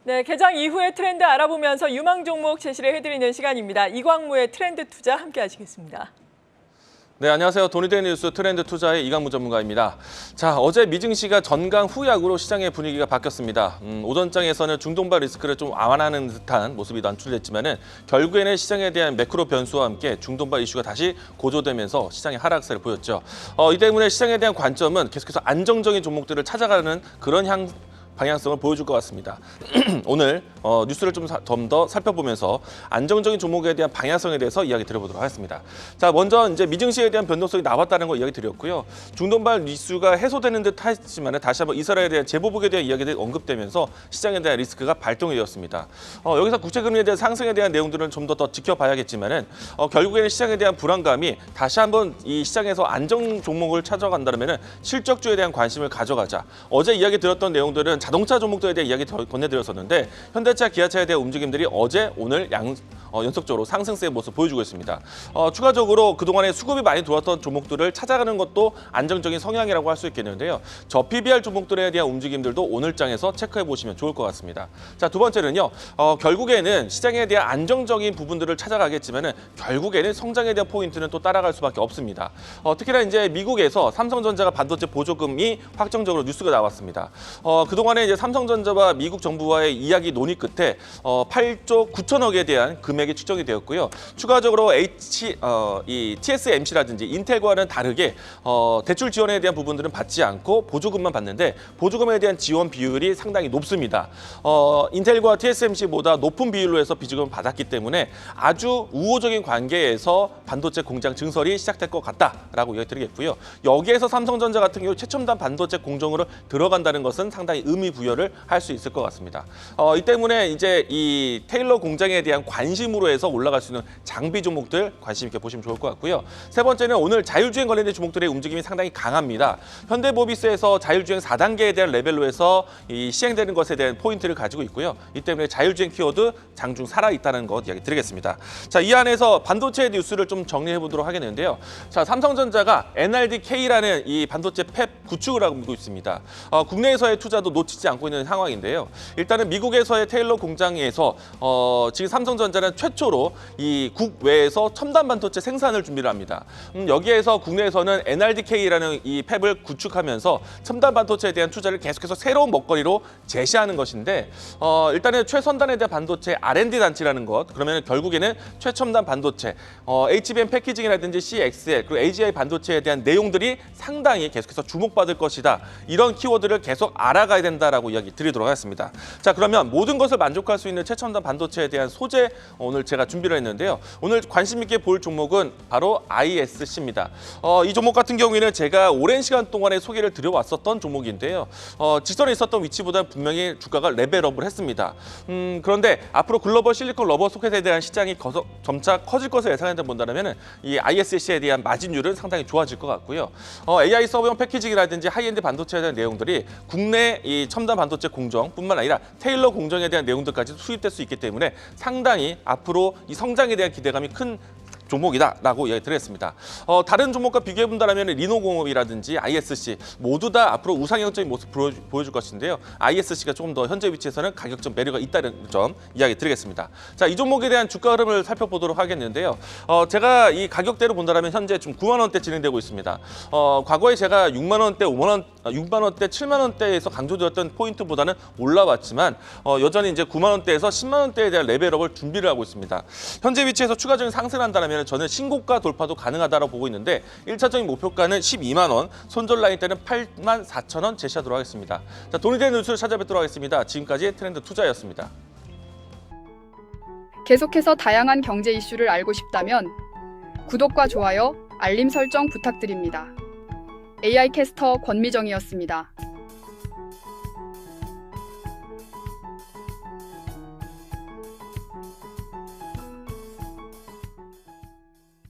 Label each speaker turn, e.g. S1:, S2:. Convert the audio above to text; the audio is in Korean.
S1: 네, 개장 이후의 트렌드 알아보면서 유망 종목 제시를 해드리는 시간입니다. 이광무의 트렌드 투자 함께 하시겠습니다.
S2: 네, 안녕하세요. 돈이되는 뉴스 트렌드 투자의 이광무 전문가입니다. 자, 어제 미증시가 전강 후약으로 시장의 분위기가 바뀌었습니다. 오전장에서는 중동발 리스크를 좀 완화하는 듯한 모습이 연출됐지만은 결국에는 시장에 대한 매크로 변수와 함께 중동발 이슈가 다시 고조되면서 시장의 하락세를 보였죠. 이 때문에 시장에 대한 관점은 계속해서 안정적인 종목들을 찾아가는 그런 방향성을 보여줄 것 같습니다. 오늘 뉴스를 좀 더 살펴보면서 안정적인 종목에 대한 방향성에 대해서 이야기 드려보도록 하겠습니다. 자, 먼저 이제 미증시에 대한 변동성이 나왔다는 거 이야기 드렸고요. 중동발 이슈가 해소되는 듯 하지만 다시 한번 이스라엘에 대한 재보복에 대한 이야기들이 언급되면서 시장에 대한 리스크가 발동이 되었습니다. 여기서 국제금리에 대한 상승에 대한 내용들은 좀 더 지켜봐야겠지만은 결국에는 시장에 대한 불안감이 다시 한번 이 시장에서 안정 종목을 찾아간다면은 실적주에 대한 관심을 가져가자. 어제 이야기 들었던 내용들은 자동차 종목들에 대한 이야기 건네드렸었는데 현대차, 기아차에 대한 움직임들이 어제, 오늘 연속적으로 상승세의 모습 보여주고 있습니다. 추가적으로 그동안에 수급이 많이 들어왔던 종목들을 찾아가는 것도 안정적인 성향이라고 할 수 있겠는데요. 저PBR 종목들에 대한 움직임들도 오늘 장에서 체크해 보시면 좋을 것 같습니다. 자, 두 번째는요. 결국에는 시장에 대한 안정적인 부분들을 찾아가겠지만은 결국에는 성장에 대한 포인트는 또 따라갈 수밖에 없습니다. 특히나 이제 미국에서 삼성전자가 반도체 보조금이 확정적으로 뉴스가 나왔습니다. 그동안에 이제 삼성전자와 미국 정부와의 이야기 논의 끝에 8조 9천억에 대한 금액이 측정이 되었고요. 추가적으로 이 TSMC라든지 인텔과는 다르게 대출 지원에 대한 부분들은 받지 않고 보조금만 받는데 보조금에 대한 지원 비율이 상당히 높습니다. 인텔과 TSMC보다 높은 비율로 해서 비조금을 받았기 때문에 아주 우호적인 관계에서 반도체 공장 증설이 시작될 것 같다라고 이야기 드리겠고요. 여기에서 삼성전자 같은 경우 최첨단 반도체 공정으로 들어간다는 것은 상당히 의미 부여를 할 수 있을 것 같습니다. 이 때문에 이제 이 테일러 공장에 대한 관심으로 해서 올라갈 수 있는 장비 종목들 관심 있게 보시면 좋을 것 같고요. 세 번째는 오늘 자율주행 관련된 종목들의 움직임이 상당히 강합니다. 현대모비스에서 자율주행 4단계에 대한 레벨로 해서 시행되는 것에 대한 포인트를 가지고 있고요. 이 때문에 자율주행 키워드 장중 살아있다는 것 이야기 드리겠습니다. 자, 이 안에서 반도체 뉴스를 좀 정리해 보도록 하겠는데요. 자, 삼성전자가 NRDK라는 이 반도체 팹 구축을 하고 있습니다. 국내에서의 투자도 놓치지 않고 있는 상황인데요. 일단은 미국에서의 테일러 공장에서 지금 삼성전자는 최초로 이 국외에서 첨단 반도체 생산을 준비를 합니다. 여기에서 국내에서는 NRDK라는 이 팹을 구축하면서 첨단 반도체에 대한 투자를 계속해서 새로운 먹거리로 제시하는 것인데 일단은 최선단에 대한 반도체 R&D 단지라는 것, 그러면 결국에는 최첨단 반도체, HBM 패키징이라든지 CXL, 그리고 AGI 반도체에 대한 내용들이 상당히 계속해서 주목받을 것이다. 이런 키워드를 계속 알아가야 된다라고 이야기 드리도록 하겠습니다. 자, 그러면 모든 것을 만족할 수 있는 최첨단 반도체에 대한 소재 오늘 제가 준비를 했는데요. 오늘 관심 있게 볼 종목은 바로 ISC입니다. 이 종목 같은 경우에는 제가 오랜 시간 동안에 소개를 드려왔었던 종목인데요. 직전에 있었던 위치보다 분명히 주가가 레벨업을 했습니다. 그런데 앞으로 글로벌 실리콘 러버 소켓에 대한 시장이 점차 커질 것을 예상한다 본다면 이 ISC에 대한 마진율은 상당히 좋아질 것 같고요. AI 서버용 패키징이라든지 하이엔드 반도체에 대한 내용들이 국내 이 첨단 반도체 공정뿐만 아니라 테일러 공정에 대한 내용들까지 수입될 수 있기 때문에 상당히 앞으로 이 성장에 대한 기대감이 큰 종목이다라고 이야기 드리겠습니다. 다른 종목과 비교해 본다면 리노공업이라든지 ISC 모두 다 앞으로 우상향적인 모습 보여줄 것인데요. ISC가 조금 더 현재 위치에서는 가격적 매력가 있다는 점 이야기 드리겠습니다. 자, 이 종목에 대한 주가 흐름을 살펴보도록 하겠는데요. 제가 이 가격대로 본다면 현재 좀 9만 원대 진행되고 있습니다. 과거에 제가 6만 원대, 6만 원대, 7만 원대에서 강조되었던 포인트보다는 올라왔지만 여전히 이제 9만 원대에서 10만 원대에 대한 레벨업을 준비를 하고 있습니다. 현재 위치에서 추가적인 상승을 한다면 저는 신고가 돌파도 가능하다고 보고 있는데 1차적인 목표가는 12만 원, 손절 라인 때는 8만 4천 원 제시하도록 하겠습니다. 자, 돈이 되는 뉴스를 찾아뵙도록 하겠습니다. 지금까지 트렌드 투자였습니다.
S3: 계속해서 다양한 경제 이슈를 알고 싶다면 구독과 좋아요, 알림 설정 부탁드립니다. AI 캐스터 권미정이었습니다.